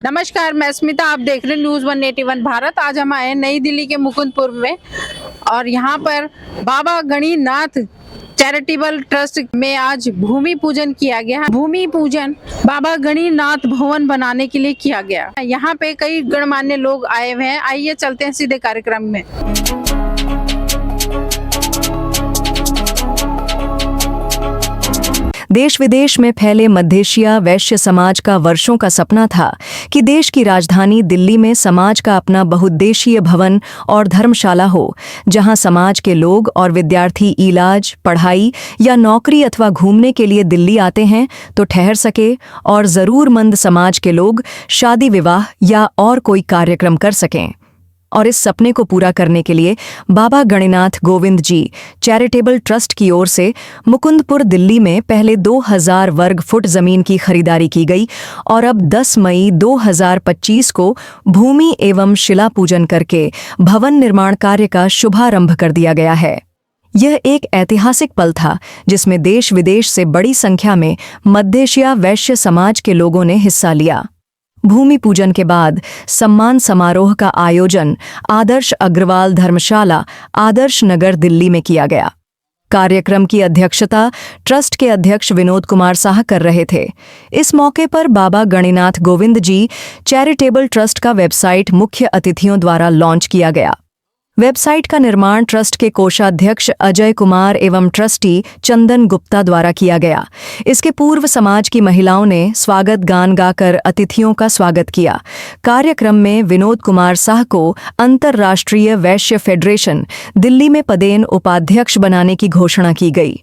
नमस्कार, मैं स्मिता। आप देख रहे हैं न्यूज़ 181 भारत। आज हम आए हैं नई दिल्ली के मुकुंदपुर में और यहाँ पर बाबा गणिनाथ चैरिटेबल ट्रस्ट में आज भूमि पूजन किया गया। भूमि पूजन बाबा गणिनाथ भवन बनाने के लिए किया गया। यहाँ पे कई गणमान्य लोग आए हुए हैं। आइए चलते हैं सीधे कार्यक्रम में। देश विदेश में फैले मध्येशिया वैश्य समाज का वर्षों का सपना था कि देश की राजधानी दिल्ली में समाज का अपना बहुउद्देशीय भवन और धर्मशाला हो, जहां समाज के लोग और विद्यार्थी इलाज, पढ़ाई या नौकरी अथवा घूमने के लिए दिल्ली आते हैं तो ठहर सके और ज़रूरतमंद समाज के लोग शादी विवाह या और कोई कार्यक्रम कर सकें। और इस सपने को पूरा करने के लिए बाबा गणिनाथ गोविंद जी चैरिटेबल ट्रस्ट की ओर से मुकुंदपुर दिल्ली में पहले 2000 वर्ग फुट जमीन की खरीदारी की गई और अब 10 मई 2025 को भूमि एवं शिला पूजन करके भवन निर्माण कार्य का शुभारंभ कर दिया गया है। यह एक ऐतिहासिक पल था जिसमें देश विदेश से बड़ी संख्या में मध्येशिया वैश्य समाज के लोगों ने हिस्सा लिया। भूमि पूजन के बाद सम्मान समारोह का आयोजन आदर्श अग्रवाल धर्मशाला, आदर्श नगर, दिल्ली में किया गया। कार्यक्रम की अध्यक्षता ट्रस्ट के अध्यक्ष विनोद कुमार साह कर रहे थे। इस मौके पर बाबा गणिनाथ गोविंद जी चैरिटेबल ट्रस्ट का वेबसाइट मुख्य अतिथियों द्वारा लॉन्च किया गया। वेबसाइट का निर्माण ट्रस्ट के कोषाध्यक्ष अजय कुमार एवं ट्रस्टी चंदन गुप्ता द्वारा किया गया। इसके पूर्व समाज की महिलाओं ने स्वागत गान गाकर अतिथियों का स्वागत किया। कार्यक्रम में विनोद कुमार साह को अंतर्राष्ट्रीय वैश्य फेडरेशन दिल्ली में पदेन उपाध्यक्ष बनाने की घोषणा की गई।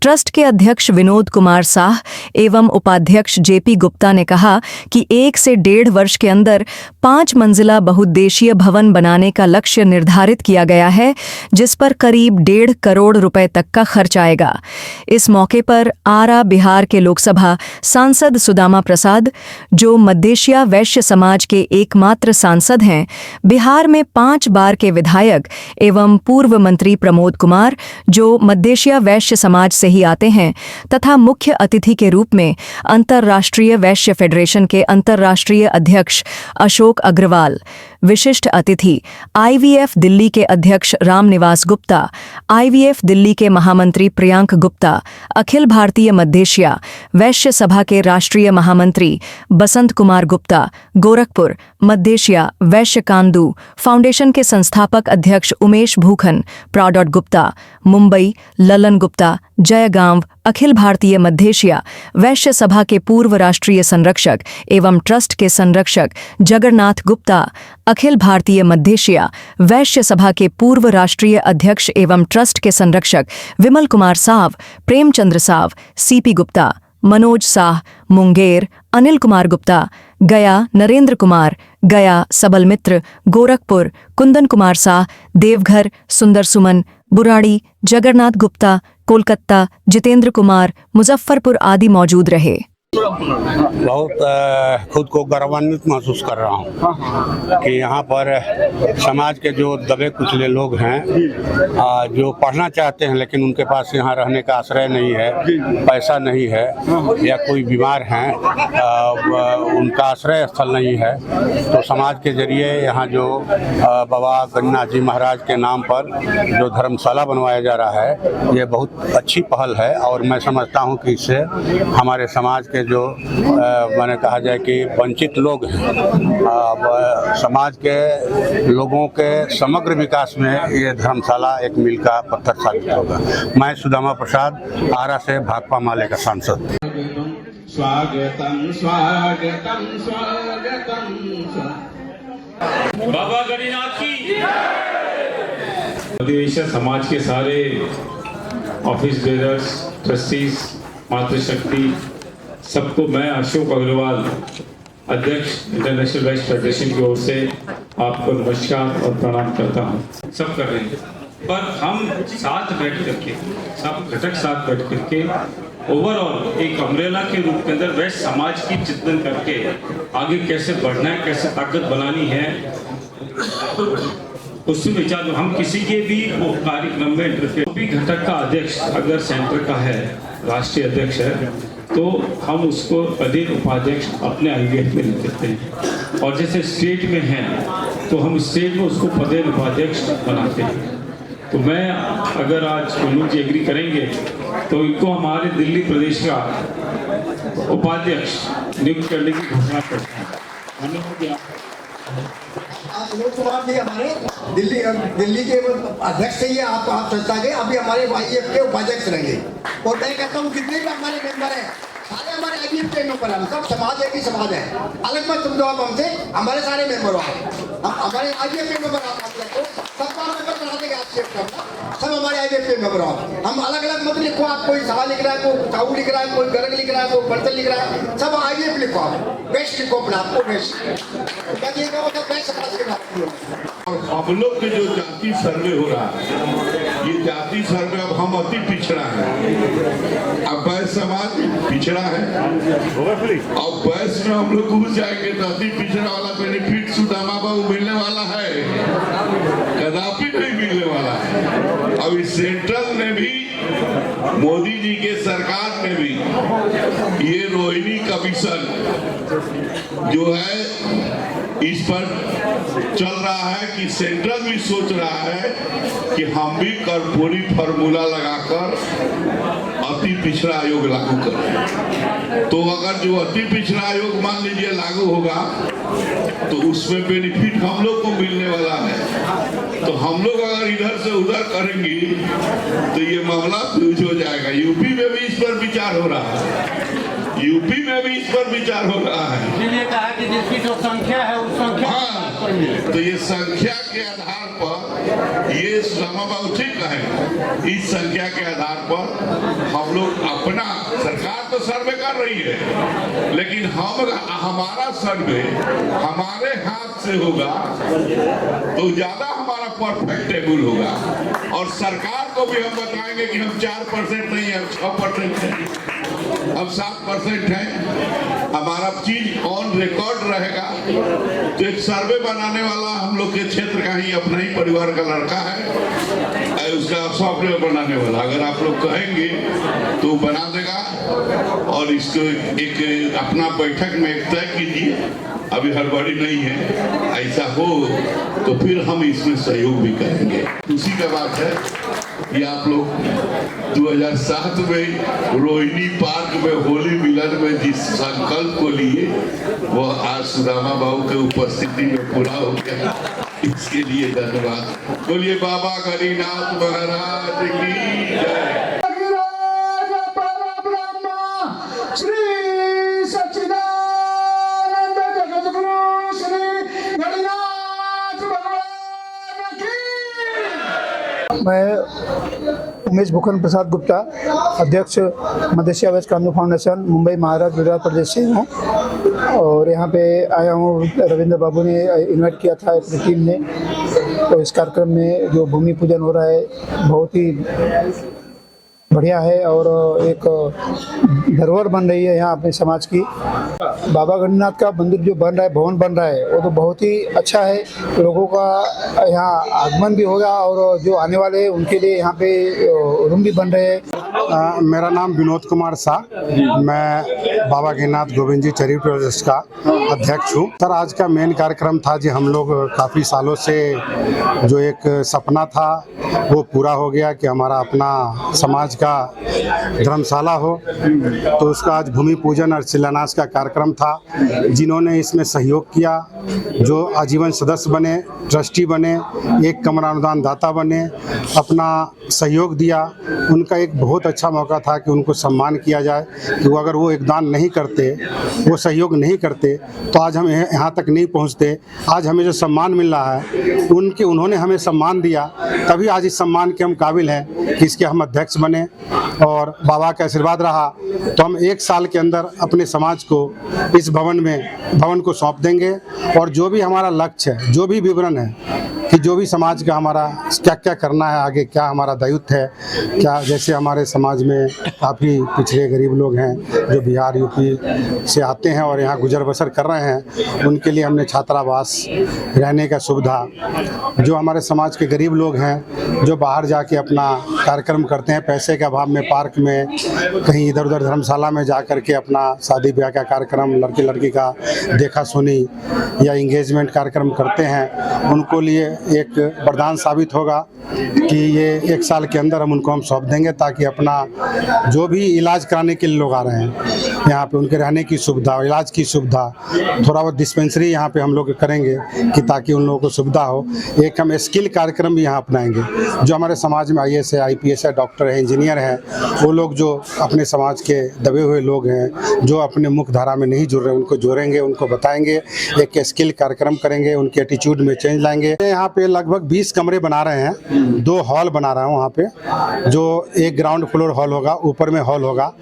ट्रस्ट के अध्यक्ष विनोद कुमार साह एवं उपाध्यक्ष जेपी गुप्ता ने कहा कि 1 से 1.5 वर्ष के अंदर 5 मंजिला बहुउद्देशीय भवन बनाने का लक्ष्य निर्धारित किया गया है, जिस पर करीब 1.5 करोड़ रुपए तक का खर्च आएगा। इस मौके पर आरा बिहार के लोकसभा सांसद सुदामा प्रसाद, जो मध्येशिया वैश्य समाज के एकमात्र सांसद हैं, बिहार में 5 बार के विधायक एवं पूर्व मंत्री प्रमोद कुमार, जो मध्येशिया वैश्य समाज से ही आते हैं, तथा मुख्य अतिथि के रूप में अंतर्राष्ट्रीय वैश्य फेडरेशन के अंतर्राष्ट्रीय अध्यक्ष अशोक अग्रवाल, विशिष्ट अतिथि IVF दिल्ली के अध्यक्ष रामनिवास गुप्ता, IVF दिल्ली के महामंत्री प्रियांक गुप्ता, अखिल भारतीय मध्येशिया वैश्य सभा के राष्ट्रीय महामंत्री बसंत कुमार गुप्ता, गोरखपुर मध्येशिया वैश्य कांदू फाउंडेशन के संस्थापक अध्यक्ष उमेश भूखन, प्राडॉट गुप्ता, मुंबई ललन गुप्ता, जयगांव अखिल भारतीय मध्येशिया वैश्य सभा के पूर्व राष्ट्रीय संरक्षक एवं ट्रस्ट के संरक्षक जगन्नाथ गुप्ता, अखिल भारतीय मध्येशिया वैश्य सभा के पूर्व राष्ट्रीय अध्यक्ष एवं ट्रस्ट के संरक्षक विमल कुमार साव, प्रेमचंद्र साव, CP गुप्ता, मनोज साह मुंगेर, अनिल कुमार गुप्ता गया, नरेंद्र कुमार गया, सबल मित्र गोरखपुर, कुंदन कुमार साह देवघर, सुंदर सुमन बुराड़ी, जगन्नाथ गुप्ता कोलकाता, जितेंद्र कुमार मुजफ्फरपुर आदि मौजूद रहे। बहुत खुद को गौरवान्वित महसूस कर रहा हूँ कि यहाँ पर समाज के जो दबे कुचले लोग हैं, जो पढ़ना चाहते हैं लेकिन उनके पास यहाँ रहने का आश्रय नहीं है, पैसा नहीं है, या कोई बीमार हैं, उनका आश्रय स्थल नहीं है, तो समाज के जरिए यहाँ जो बाबा गणिनाथ जी महाराज के नाम पर जो धर्मशाला बनवाया जा रहा है, ये बहुत अच्छी पहल है। और मैं समझता हूँ कि इससे हमारे समाज के जो मैंने कहा जाए कि वंचित लोग हैं, समाज के लोगों के समग्र विकास में ये धर्मशाला एक मील का पत्थर साबित होगा। मैं सुदामा प्रसाद, आरा से भाकपा माले का सांसद। स्वागतम स्वागतम स्वागतम बाबा गणिनाथ की मध्येशिया समाज के सारे ऑफिस बेयर्स, ट्रस्टीज, मातृशक्ति, सबको मैं अशोक अग्रवाल, अध्यक्ष इंटरनेशनल वैश्य फेडरेशन की ओर से आपको नमस्कार और प्रणाम करता हूँ। सब कर रहे हैं, पर हम साथ बैठ करके, सब घटक साथ बैठ करके ओवरऑल एक अम्ब्रेला के रूप के अंदर वैश्य समाज की चिंतन करके आगे कैसे बढ़ना है, कैसे ताकत बनानी है, उसमें विचार हम किसी के भी कार्यक्रम में इंटरफेयर भी घटक का अध्यक्ष अगर सेंटर का है, राष्ट्रीय अध्यक्ष है, तो हम उसको पदेन उपाध्यक्ष अपने IVF में लिख देते हैं, और जैसे स्टेट में है तो हम स्टेट में उसको पदेन उपाध्यक्ष बनाते हैं। तो मैं, अगर आज कुल्लू जी एग्री करेंगे तो इनको हमारे दिल्ली प्रदेश का उपाध्यक्ष नियुक्त करने की घोषणा करते हैं। धन्यवाद। आप विनोद कुमार जी हमारे दिल्ली के अध्यक्ष से ही आप संस्था के अभी हमारे IVF के उपाध्यक्ष रहेंगे। और मैं कहता हूँ जितने भी हमारे मेंबर हैं सारे हमारे IVF के मेंबर हैं। हम सब समाज एक ही समाज है, अलग मत समझो आप हमसे, हमारे सारे मेंबर हो आप। हम हमारे IVF के मेंबर आप सबको सबका मेंबर बना देंगे आप सब हमारे IVF के मेंबर हो। हम अलग अलग मत लिखो, आप कोई सवाल लिख रहा है, कोई चाऊ लिख रहा है, कोई गर्ग लिख रहा है, कोई बर्तन लिख रहा है, सब IVF लिखो आप, बेस्ट लिखो अपना आपको बेस्ट। क्या दिएगा वो सब बेस्ट समाज के नाम। और हम लोग के जो जाति सर्वे हो रहा है, ये जाति सर्वे अब हम अति पिछड़ा है। अब वैश्य समाज पिछड़ा है, अब वैश्य में हम लोग घुस जाएंगे तो अति पिछड़ा वाला बेनिफिट सुदामा बाबू मिलने वाला है, कदापि नहीं मिलने वाला है। अब इस सेंट्रल ने भी, मोदी जी के सरकार ने भी ये रोहिणी कमीशन जो है इस पर चल रहा है कि सेंट्रल भी सोच रहा है कि हम भी कर्पूरी फार्मूला लगाकर अति पिछड़ा आयोग लागू करें। तो अगर जो अति पिछड़ा आयोग मान लीजिए लागू होगा तो उसमें बेनिफिट हम लोग को मिलने वाला है। तो हम लोग अगर इधर से उधर करेंगे तो ये मामला फ्यूज हो जाएगा। यूपी में भी इस पर विचार हो रहा है, यूपी में भी इस पर विचार हो रहा है। इसलिए कहा कि जिसकी जो संख्या है उस संख्या तो ये संख्या के आधार पर, ये सुदामा बाबू ठीक है, इस संख्या के आधार पर हम लोग अपना, सरकार तो सर्वे कर रही है लेकिन हमारा सर्वे हमारे हाथ से होगा तो ज्यादा हमारा परफेक्टेबल होगा। और सरकार को भी हम बताएंगे कि हम 4% नहीं है, 6% है, अब 7% है। हमारा चीज ऑन रिकॉर्ड रहेगा। तो एक सर्वे बनाने वाला हम लोग के क्षेत्र का ही अपना ही परिवार का लड़का है, उसका सॉफ्टवेयर बनाने वाला, अगर आप लोग कहेंगे तो बना देगा। और इसको एक अपना बैठक में एक तय कीजिए, अभी हड़बड़ी नहीं है, ऐसा हो तो फिर हम इसमें सहयोग भी करेंगे। उसी का बात है, ये आप लोग 2007 में रोहिणी पार्क में होली मिलन में जिस संकल्प को लिए वो आज सुदामा बाबू के उपस्थिति में पूरा हो गया, इसके लिए धन्यवाद। बोलिए बाबा गणिनाथ महाराज की जय। श्री सच्चिदानंद जगद्गुरु श्री गणिनाथ भगवान की। मैं उमेश भूखन प्रसाद गुप्ता, अध्यक्ष मदेशिया वेस्ट कानून फाउंडेशन मुंबई महाराष्ट्र गुजरात प्रदेश से हूँ। और यहाँ पे आया हूँ, रविंद्र बाबू ने इन्वाइट किया था अपनी टीम ने। तो इस कार्यक्रम में जो भूमि पूजन हो रहा है बहुत ही बढ़िया है और एक धरोहर बन रही है यहाँ अपने समाज की। बाबा गणिनाथ का मंदिर जो बन रहा है, भवन बन रहा है, वो तो बहुत ही अच्छा है। लोगों का यहाँ आगमन भी होगा और जो आने वाले हैं उनके लिए यहाँ पे रूम भी बन रहे हैं। मेरा नाम विनोद कुमार शाह, मैं बाबा गणिनाथ गोविंद जी चैरिटेबल ट्रस्ट का अध्यक्ष हूँ। सर, आज का मेन कार्यक्रम था जी, हम लोग काफ़ी सालों से जो एक सपना था वो पूरा हो गया कि हमारा अपना समाज का धर्मशाला हो। तो उसका आज भूमि पूजन और शिलान्यास का कार्यक्रम था। जिन्होंने इसमें सहयोग किया, जो आजीवन सदस्य बने, ट्रस्टी बने, एक कमरा अनुदान दाता बने, अपना सहयोग दिया, उनका एक बहुत अच्छा मौका था कि उनको सम्मान किया जाए। कि वो अगर वो एक दान नहीं करते, वो सहयोग नहीं करते तो आज हम यहाँ तक नहीं पहुँचते। आज हमें जो सम्मान मिल रहा है उन्होंने हमें सम्मान दिया, तभी आज इस सम्मान के हम काबिल हैं कि इसके हम अध्यक्ष बने। और बाबा का आशीर्वाद रहा तो हम 1 साल के अंदर अपने समाज को इस भवन को सौंप देंगे। और जो भी हमारा लक्ष्य है, जो भी विवरण है कि जो भी समाज का हमारा क्या क्या करना है, आगे क्या हमारा दायित्व है, क्या जैसे हमारे समाज में काफ़ी पिछड़े गरीब लोग हैं जो बिहार यूपी से आते हैं और यहाँ गुजर बसर कर रहे हैं, उनके लिए हमने छात्रावास, रहने का सुविधा, जो हमारे समाज के गरीब लोग हैं जो बाहर जाके अपना कार्यक्रम करते हैं। पैसे के अभाव में पार्क में, कहीं इधर उधर धर्मशाला में जा कर के अपना शादी ब्याह का कार्यक्रम, लड़के लड़की का देखा सुनी या इंगेजमेंट कार्यक्रम करते हैं, उनको लिए एक वरदान साबित होगा कि ये 1 साल के अंदर हम उनको सौंप देंगे, ताकि अपना जो भी इलाज कराने के लिए लोग आ रहे हैं यहाँ पे, उनके रहने की सुविधा, इलाज की सुविधा, थोड़ा बहुत डिस्पेंसरी यहाँ पे हम लोग करेंगे कि ताकि उन लोगों को सुविधा हो। एक हम स्किल कार्यक्रम भी यहाँ अपनाएंगे। जो हमारे समाज में IAS है, IPS है, डॉक्टर है, इंजीनियर है, वो लोग जो अपने समाज के दबे हुए लोग हैं, जो अपने मुख्य धारा में नहीं जुड़ रहे, उनको जोड़ेंगे, उनको बताएंगे, एक स्किल कार्यक्रम करेंगे, उनके एटीट्यूड में चेंज लाएंगे। यहाँ पे लगभग 20 कमरे बना रहे हैं, 2 हॉल बना रहा हूँ वहाँ पे, जो एक ग्राउंड फ्लोर हॉल होगा, ऊपर में हॉल होगा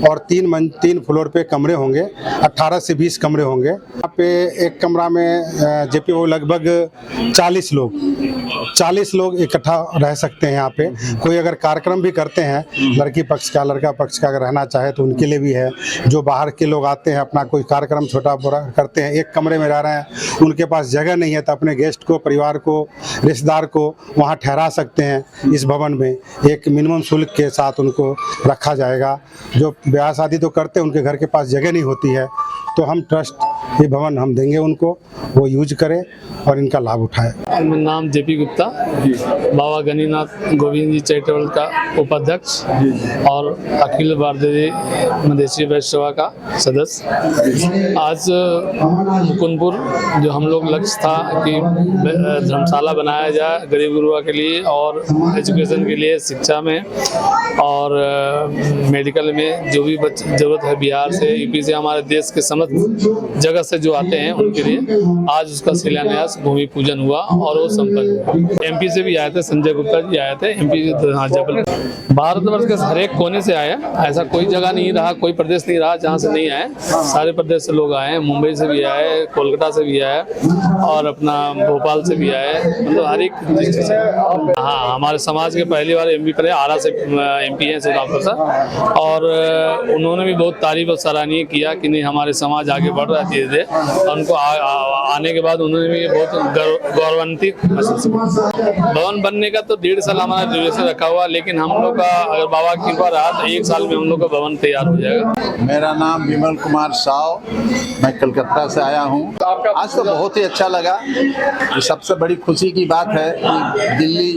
और 3 फ्लोर पे कमरे होंगे, 18 से 20 कमरे होंगे। यहाँ पे एक कमरा में JPO लगभग 40 लोग इकट्ठा रह सकते हैं। यहाँ पे कोई अगर कार्यक्रम भी करते हैं, लड़की पक्ष का, लड़का पक्ष का अगर रहना चाहे तो उनके लिए भी है। जो बाहर के लोग आते हैं, अपना कोई कार्यक्रम छोटा बड़ा करते हैं, एक कमरे में रह रहे हैं, उनके पास जगह नहीं है, तो अपने गेस्ट को, परिवार को, रिश्तेदार को वहाँ ठहरा सकते हैं। इस भवन में एक मिनिमम शुल्क के साथ उनको रखा जाएगा। जो ब्याह शादी तो करते हैं, उनके घर के पास जगह नहीं होती है, तो हम ट्रस्ट ये भवन हम देंगे उनको, वो यूज करें और इनका लाभ उठाएं। मेरा नाम JP गुप्ता, बाबा गणिनाथ गोविंद जी चैरिटेबल का उपाध्यक्ष और अखिल भारतीय मधेसी वैश्य सभा का सदस्य। आज मुकुंदपुर जो हम लोग लक्ष्य था कि धर्मशाला बनाया जाए गरीब गुरुआ के लिए और एजुकेशन के लिए, शिक्षा में और मेडिकल में, जो भी जरूरत है बिहार से, यूपी से, हमारे देश के समस्त जगह से जो आते हैं उनके लिए आज उसका शिलान्यास, भूमि पूजन हुआ और वो संपन्न हुआ। MP से भी आए थे, संजय गुप्ता जी आए थे, MP जबलपुर। भारतवर्ष के हर एक कोने से आए, ऐसा कोई जगह नहीं रहा, कोई प्रदेश नहीं रहा जहाँ से नहीं आए, सारे प्रदेश से लोग आए। मुंबई से भी आए, कोलकाता से भी आए और अपना भोपाल से भी आए, मतलब हर एक डिस्ट्रिक्ट से। हाँ, हमारे समाज के पहली बार MP पर आरा से MP हैं सुदाम प्रसाद, और उन्होंने भी बहुत तारीफ और सराहनीय किया कि नहीं हमारे समाज आगे बढ़ रहा है धीरे धीरे। उनको आने के बाद उन्होंने भी बहुत गौरवान्वित महसूस किया। भवन बनने का तो 1.5 साल हमारा ड्यूरेशन रखा हुआ, लेकिन हम लोग का अगर बाबा की कृपा रहा तो 1 साल में हम लोग का भवन तैयार हो जाएगा। मेरा नाम विमल कुमार साव, मैं कलकत्ता से आया हूँ। आज तो बहुत ही अच्छा लगा। ये सबसे बड़ी खुशी की बात है कि दिल्ली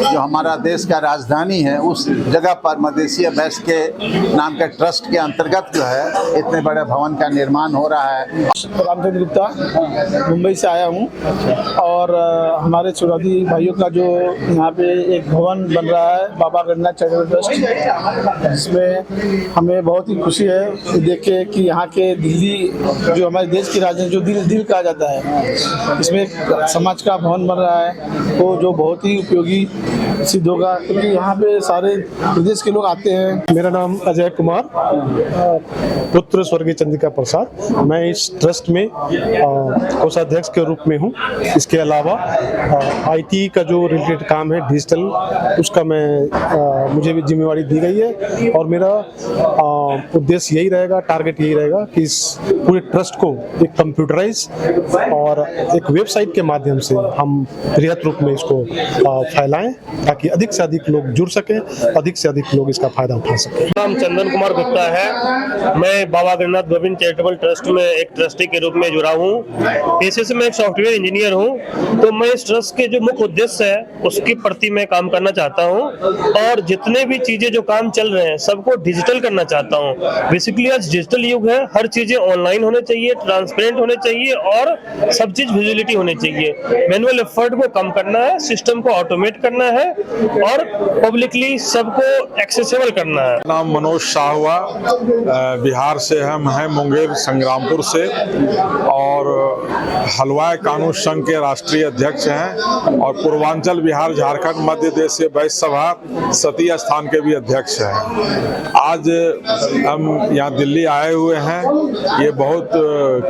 जो हमारा देश का राजधानी है, उस जगह पर मधेसी वैश्य के नाम के ट्रस्ट के अंतर्गत जो है इतने बड़े भवन का निर्माण हो रहा है। रामचंद्र गुप्ता, मुंबई से आया हूँ और हमारे चौराधी भाइयों का जो यहाँ पे एक भवन बन रहा है, बाबा गणिनाथ चैरिटेबल ट्रस्ट, जिसमें हमें बहुत ही खुशी है देख के कि यहाँ के दिल्ली जो हमारे देश की राजधानी, जो दिल कहा जाता है, इसमें समाज का भवन बन रहा है, तो जो बहुत ही उपयोगी सिद्ध होगा, क्योंकि यहाँ पे सारे प्रदेश के लोग आते हैं। मेरा नाम अजय कुमार, पुत्र स्वर्गीय चंद्रिका प्रसाद। मैं इस ट्रस्ट में कोषाध्यक्ष के रूप में हूँ। इसके अलावा IT का जो रिलेटेड काम है, डिजिटल, उसका मुझे भी जिम्मेवारी दी गई है और मेरा उद्देश्य यही रहेगा, टारगेट यही रहेगा कि इस पूरे ट्रस्ट को एक कंप्यूटराइज और एक वेबसाइट के माध्यम से हम बृहत रूप में इसको फैलाएं, ताकि अधिक से अधिक लोग जुड़ सकें, अधिक से अधिक लोग इसका फायदा उठा सकें। नाम चंदन कुमार गुप्ता है। मैं बाबा गणिनाथ गोविंद चैरिटेबल ट्रस्ट में एक ट्रस्टी के रूप में जुड़ा हूँ। पेशे से मैं एक सॉफ्टवेयर इंजीनियर हूँ, तो मैं इस ट्रस्ट के जो मुख्य उद्देश्य है उसके प्रति मैं काम करना चाहता हूँ और जितने भी चीजें जो काम चल रहे हैं सबको डिजिटल करना चाहता हूँ। बेसिकली आज डिजिटल युग है, हर चीजें ऑनलाइन होने चाहिए, ट्रांसपेरेंट होने चाहिए और सब चीज विजिबिलिटी होनी चाहिए। मैनुअल एफर्ट को कम करना है, सिस्टम को ऑटोमेट करना है और पब्लिकली सबको एक्सेसिबल करना है। नाम मनोज शाह हुआ, बिहार से हम हैं, मुंगेर संग्रामपुर से, और हलवाई कानून संघ के राष्ट्रीय अध्यक्ष हैं और पूर्वांचल बिहार झारखंड मध्य देशीय वैश्य सभा सती स्थान के भी अध्यक्ष हैं। आज हम यहाँ दिल्ली आए हुए हैं। ये बहुत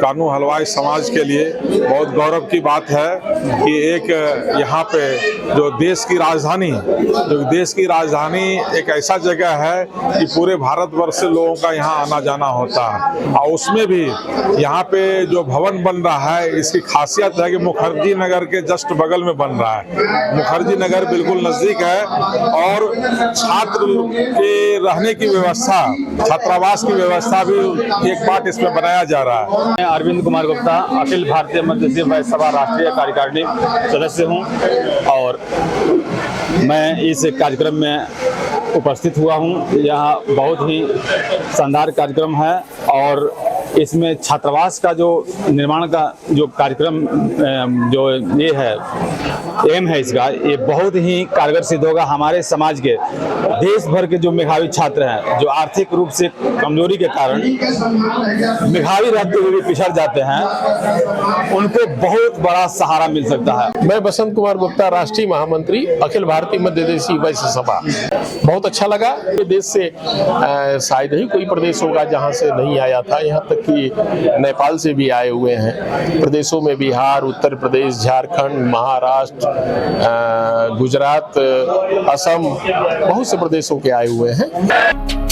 कानू हलवाई समाज के लिए बहुत गौरव की बात है कि एक यहाँ पे जो देश की राजधानी एक ऐसा जगह है कि पूरे भारतवर्ष से लोगों का यहाँ आना जाना होता है, और उसमें भी यहाँ पे जो भवन बन रहा है इसकी खासियत है कि मुखर्जी नगर के जस्ट बगल में बन रहा है। मुखर्जी नगर बिल्कुल नजदीक है और छात्र के रहने की व्यवस्था, छात्रावास की व्यवस्था भी एक पार्ट इसमें बनाया जा रहा है। मैं अरविंद कुमार गुप्ता, अखिल भारतीय मध्यशीय वैश्य सभा राष्ट्रीय कार्यकारिणी सदस्य हूं और मैं इस कार्यक्रम में उपस्थित हुआ हूं। यहाँ बहुत ही शानदार कार्यक्रम है और इसमें छात्रावास का जो निर्माण का जो कार्यक्रम जो ये है एम है इसका, ये बहुत ही कारगर सिद्ध होगा। हमारे समाज के देश भर के जो मेधावी छात्र हैं, जो आर्थिक रूप से कमजोरी के कारण मेधावी रहते हुए भी पिछड़ जाते हैं, उनको बहुत बड़ा सहारा मिल सकता है। मैं बसंत कुमार गुप्ता, राष्ट्रीय महामंत्री, अखिल भारतीय मध्यदेशीय वैश्य सभा। बहुत अच्छा लगा। ये देश से शायद ही कोई प्रदेश होगा जहां से नहीं आया था, यहाँ तक कि नेपाल से भी आए हुए हैं। प्रदेशों में बिहार, उत्तर प्रदेश, झारखंड, महाराष्ट्र, गुजरात, असम, बहुत से प्रदेशों के आए हुए हैं।